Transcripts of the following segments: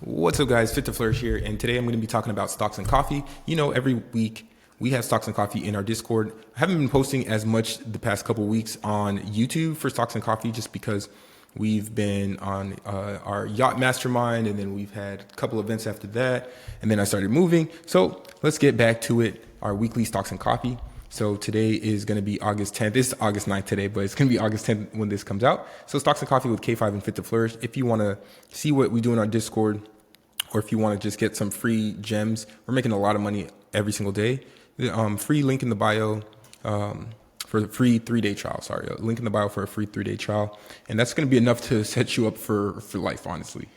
What's up, guys? Fit to Flourish here, and today I'm going to be talking about stocks and coffee. You know, every week we have stocks and coffee in our Discord. I haven't been posting as much the past couple of weeks on YouTube for stocks and coffee just because we've been on our yacht mastermind, and then we've had a couple events after that, and then I started moving. So let's get back to it. Our weekly stocks and coffee. So today is going to be August 10th. It's August 9th today, but it's going to be August 10th when this comes out. So stocks and coffee with K5 and Fit to Flourish. If you want to see what we do in our Discord, or if you want to just get some free gems, we're making a lot of money every single day. Free link in the bio for the free 3-day trial. Sorry, a link in the bio for a free 3-day trial. And that's going to be enough to set you up for life, honestly.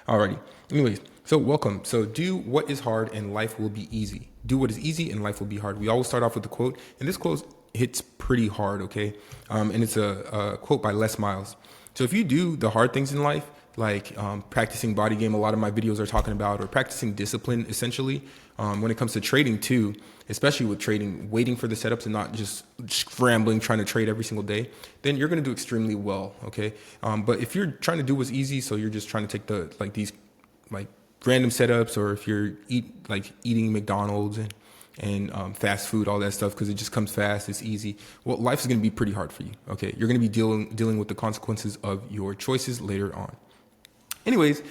Alrighty. Anyways, so welcome. So do what is hard and life will be easy. Do what is easy and life will be hard. We always start off with the quote, and this quote hits pretty hard, okay? And it's a quote by Les Miles. So if you do the hard things in life, like practicing body game, a lot of my videos are talking about, or practicing discipline, essentially, when it comes to trading too, especially with trading, waiting for the setups and not just scrambling, trying to trade every single day, then you're going to do extremely well, okay? But if you're trying to do what's easy, so you're just trying to take these random setups, or if you're eating McDonald's and fast food, all that stuff, because it just comes fast, it's easy. Well, life is going to be pretty hard for you, okay? You're going to be dealing with the consequences of your choices later on. Anyways,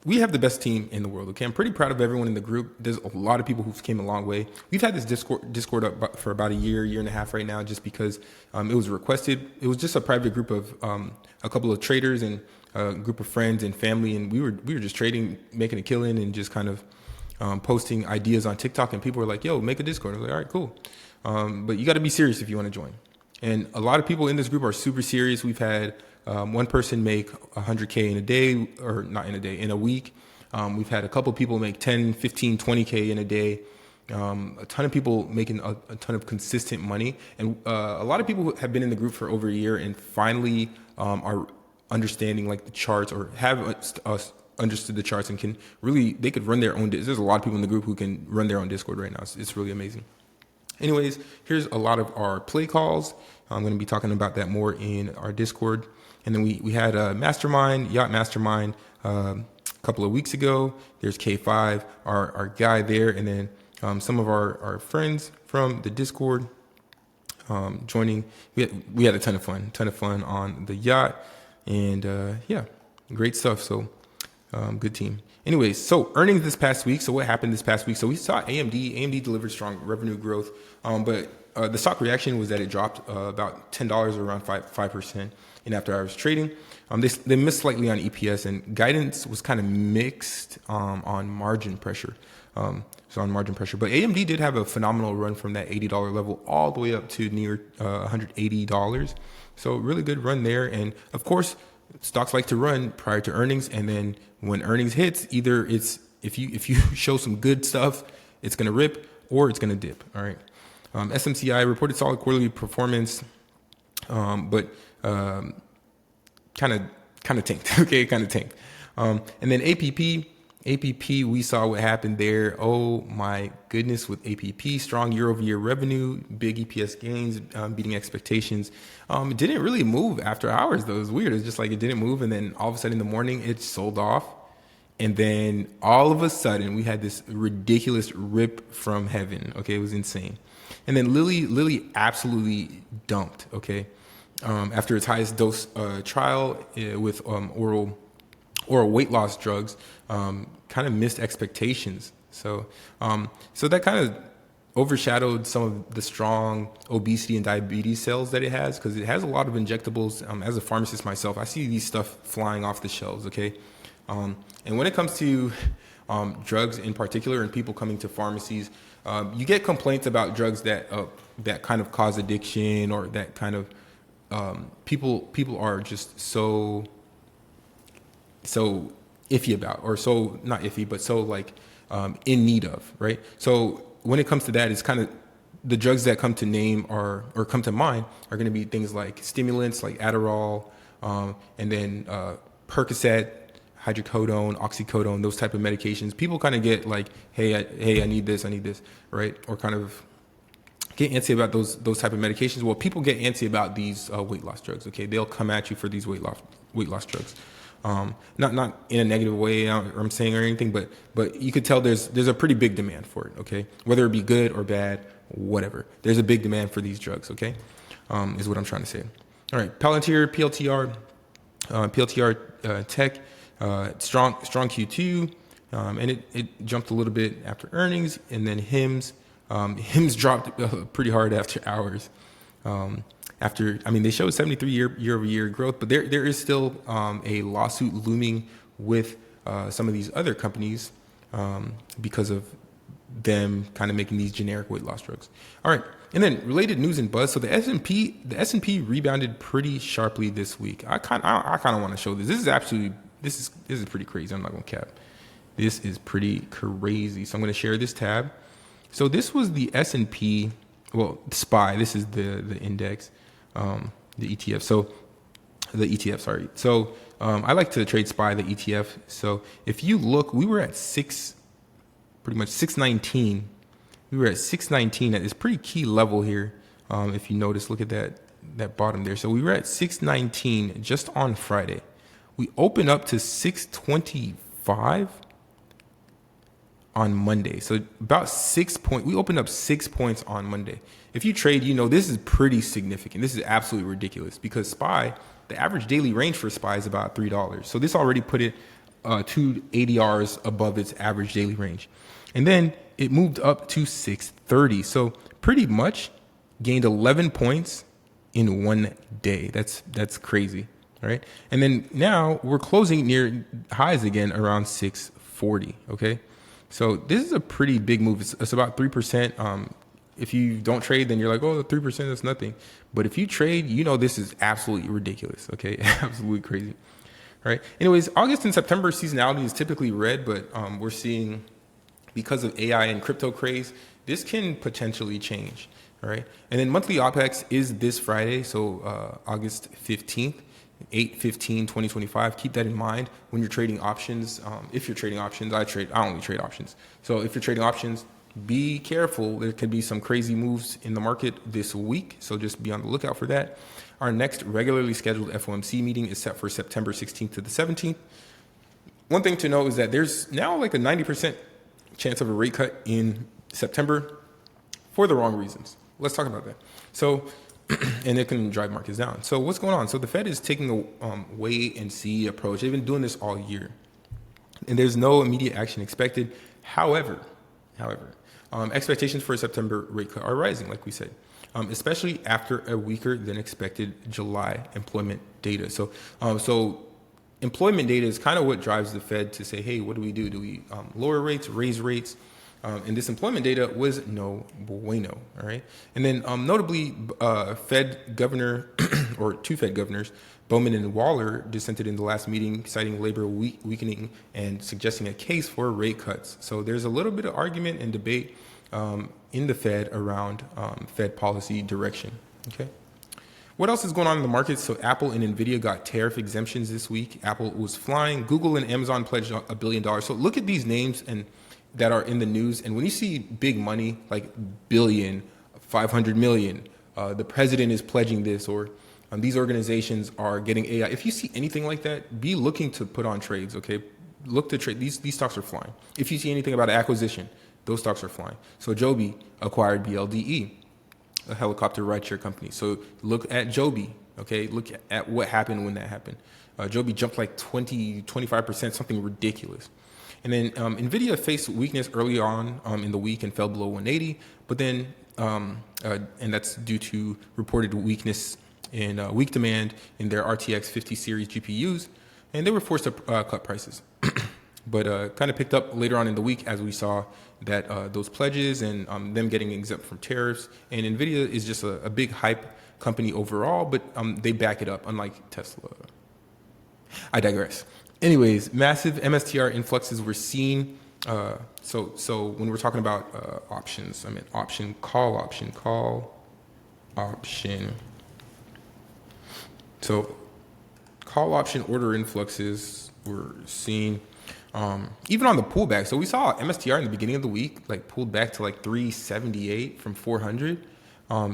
we have the best team in the world, okay? I'm pretty proud of everyone in the group. There's a lot of people who've came a long way. We've had this Discord up for about a year and a half right now, just because it was requested. It was just a private group of a couple of traders and a group of friends and family, and we were just trading, making a killing, and just kind of posting ideas on TikTok, and people were like, yo, make a Discord. I was like, all right, cool. But you got to be serious if you want to join. And a lot of people in this group are super serious. We've had one person make 100K in a day, or not in a day, in a week. We've had a couple of people make 10, 15, 20K in a day. A ton of people making a ton of consistent money. And a lot of people have been in the group for over a year and finally are understanding like the charts, or have understood the charts, and they could run their own. There's a lot of people in the group who can run their own Discord right now. It's really amazing. Anyways, here's a lot of our play calls. I'm going to be talking about that more in our Discord. And then we had a mastermind, yacht mastermind, a couple of weeks ago. There's K5, our guy there, and then some of our friends from the Discord joining. We had a ton of fun on the yacht, and yeah, great stuff. So good team. Anyways, so earnings this past week. So what happened this past week? So we saw AMD. AMD delivered strong revenue growth, but the stock reaction was that it dropped about $10, around 5% in after hours trading. They missed slightly on EPS, and guidance was kind of mixed on margin pressure. But AMD did have a phenomenal run from that $80 level all the way up to near $180. So really good run there. And of course, stocks like to run prior to earnings, and then when earnings hits, either it's if you show some good stuff, it's going to rip, or it's going to dip. All right. SMCI reported solid quarterly performance, but kind of tanked. Okay, kind of tanked. And then APP, we saw what happened there. Oh my goodness, with APP, strong year-over-year revenue, big EPS gains, beating expectations. It didn't really move after hours though. It was weird. It's just like it didn't move, and then all of a sudden in the morning it sold off, and then all of a sudden we had this ridiculous rip from heaven. Okay, it was insane. And then Lilly absolutely dumped. Okay, after its highest dose trial with oral weight loss drugs, kind of missed expectations. So that kind of overshadowed some of the strong obesity and diabetes sales that it has, because it has a lot of injectables. As a pharmacist myself, I see these stuff flying off the shelves. Okay, and when it comes to drugs in particular, and people coming to pharmacies, you get complaints about drugs that kind of cause addiction, or that kind of people are just so iffy about, or so not iffy, but so in need of, right? So when it comes to that, it's kind of the drugs that come to mind are going to be things like stimulants, like Adderall, and then Percocet, hydrocodone, oxycodone, those type of medications. People kind of get like, hey, I need this, right? Or kind of get antsy about those type of medications. Well, people get antsy about these weight loss drugs. Okay, they'll come at you for these weight loss drugs. Not in a negative way, or I'm saying or anything, but you could tell there's a pretty big demand for it. Okay, whether it be good or bad, whatever. There's a big demand for these drugs. Okay, is what I'm trying to say. All right, Palantir, PLTR Tech, strong Q2, and it jumped a little bit after earnings, and then HIMS dropped pretty hard after hours. They showed 73 year-over-year growth, but there is still a lawsuit looming with some of these other companies because of them kind of making these generic weight loss drugs. All right, and then related news and buzz. So the S&P rebounded pretty sharply this week. I kind of want to show this. This is pretty crazy. I'm not gonna cap. This is pretty crazy. So I'm gonna share this tab. So this was the S&P, well, SPY. This is the index, the ETF. So the ETF, sorry. So I like to trade SPY, the ETF. So if you look, we were at pretty much 619. We were at 619 at this pretty key level here. If you notice, look at that bottom there. So we were at 619 just on Friday. We opened up to 625 on Monday. So about 6 points. We opened up 6 points on Monday. If you trade, this is pretty significant. This is absolutely ridiculous because SPY, the average daily range for SPY is about $3. So this already put it 2 ADRs above its average daily range. And then it moved up to 630. So pretty much gained 11 points in one day. That's crazy. All right. And then now we're closing near highs again around 640. Okay. So this is a pretty big move. It's about 3%. If you don't trade, then you're like, oh, 3%, that's nothing. But if you trade, this is absolutely ridiculous. Okay. Absolutely crazy. All right. Anyways, August and September seasonality is typically red, but we're seeing, because of AI and crypto craze, this can potentially change. All right. And then monthly OPEX is this Friday. So August 15th. 8/15/2025. Keep that in mind when you're trading options. If you're trading options, I only trade options. So if you're trading options, be careful. There could be some crazy moves in the market this week. So just be on the lookout for that. Our next regularly scheduled FOMC meeting is set for September 16th to the 17th. One thing to know is that there's now like a 90% chance of a rate cut in September for the wrong reasons. Let's talk about that. So, and it can drive markets down. So what's going on? So the Fed is taking a wait and see approach. They've been doing this all year, and there's no immediate action expected. However, expectations for a September rate cut are rising, like we said, especially after a weaker than expected July employment data. So employment data is kind of what drives the Fed to say, hey, what do we do? Do we lower rates, raise rates? And this employment data was no bueno, all right? And then notably, Fed governor, or two Fed governors, Bowman and Waller, dissented in the last meeting, citing labor weakening and suggesting a case for rate cuts. So there's a little bit of argument and debate in the Fed around Fed policy direction, okay? What else is going on in the market? So Apple and NVIDIA got tariff exemptions this week. Apple was flying. Google and Amazon pledged $1 billion. So look at these names and that are in the news, and when you see big money like billion, 500 million, the president is pledging this, or these organizations are getting AI. If you see anything like that, be looking to put on trades. Okay, look to trade. These stocks are flying. If you see anything about an acquisition, those stocks are flying. So Joby acquired BLDE, a helicopter rideshare company. So look at Joby. Okay, look at what happened when that happened. Joby jumped like 25%, something ridiculous. And then NVIDIA faced weakness early on in the week and fell below 180, but then, and that's due to reported weakness in weak demand in their RTX 50 series GPUs, and they were forced to cut prices. But kind of picked up later on in the week as we saw that those pledges and them getting exempt from tariffs. And NVIDIA is just a big hype company overall, but they back it up, unlike Tesla. I digress. Anyways, massive MSTR influxes were seen. So when we're talking about options, I mean call option. So call option order influxes were seen even on the pullback. So we saw MSTR in the beginning of the week like pulled back to like 378 from 400.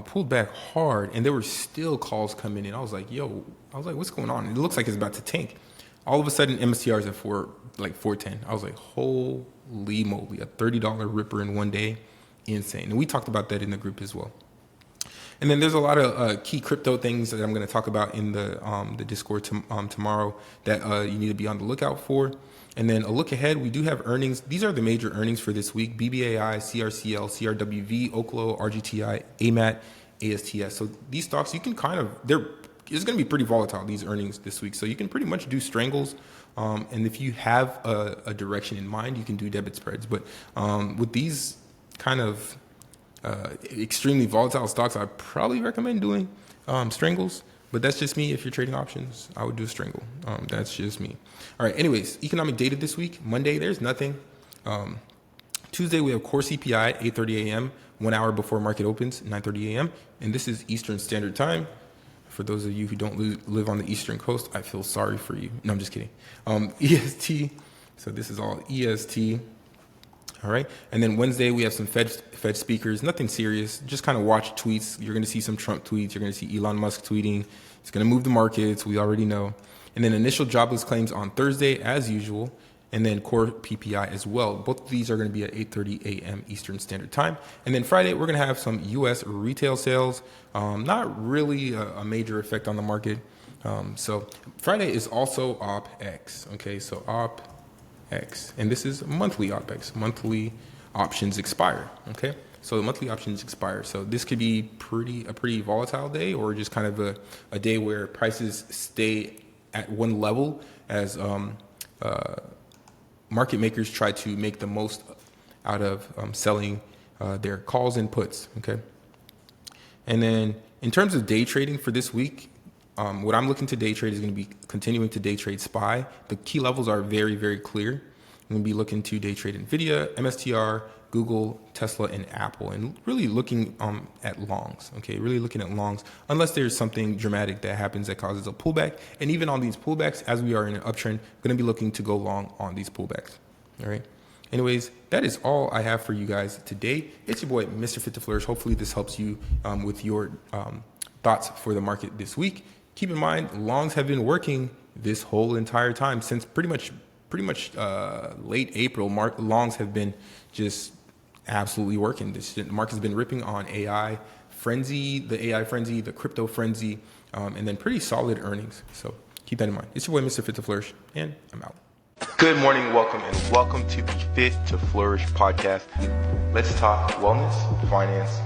Pulled back hard, and there were still calls coming in. I was like, what's going on? It looks like it's about to tank. All of a sudden, MSTR is at 410. I was like, holy moly, a $30 ripper in one day, insane. And we talked about that in the group as well. And then there's a lot of key crypto things that I'm going to talk about in the Discord tomorrow that you need to be on the lookout for. And then a look ahead, we do have earnings. These are the major earnings for this week: BBAI, CRCL, CRWV, Oklo, RGTI, AMAT, ASTS. So these stocks, you can it's going to be pretty volatile, these earnings this week. So you can pretty much do strangles. And if you have a direction in mind, you can do debit spreads. But with these kind of extremely volatile stocks, I probably recommend doing strangles. But that's just me. If you're trading options, I would do a strangle. That's just me. All right. Anyways, economic data this week. Monday, there's nothing. Tuesday, we have core CPI, 8:30 a.m., 1 hour before market opens, 9:30 a.m. And this is Eastern Standard Time. For those of you who don't live on the Eastern Coast, I feel sorry for you. No, I'm just kidding. EST. So this is all EST. All right. And then Wednesday, we have some Fed speakers. Nothing serious. Just kind of watch tweets. You're going to see some Trump tweets. You're going to see Elon Musk tweeting. It's going to move the markets. We already know. And then initial jobless claims on Thursday, as usual. And then core PPI as well. Both of these are going to be at 8:30 a.m. Eastern Standard Time. And then Friday, we're going to have some U.S. retail sales. Not really a major effect on the market. So Friday is also OpX. Okay, so OpX. And this is monthly OpX. Monthly options expire. Okay, so the monthly options expire. So this could be a pretty volatile day, or just kind of a day where prices stay at one level as market makers try to make the most out of selling their calls and puts. Okay. And then in terms of day trading for this week, what I'm looking to day trade is going to be continuing to day trade SPY. The key levels are very, very clear. I'm going to be looking to day trade NVIDIA, MSTR, Google, Tesla, and Apple, and really looking at longs. Okay, really looking at longs, unless there's something dramatic that happens that causes a pullback. And even on these pullbacks, as we are in an uptrend, I'm going to be looking to go long on these pullbacks. All right. Anyways, that is all I have for you guys today. It's your boy, Mr. Fit to Flourish. Hopefully this helps you with your thoughts for the market this week. Keep in mind, longs have been working this whole entire time since pretty much late April. Longs have been just absolutely working. The market's been ripping on AI frenzy, the crypto frenzy, and then pretty solid earnings. So keep that in mind. It's your boy, Mr. Fit to Flourish, and I'm out. Good morning, welcome to the Fit to Flourish podcast. Let's talk wellness, finance,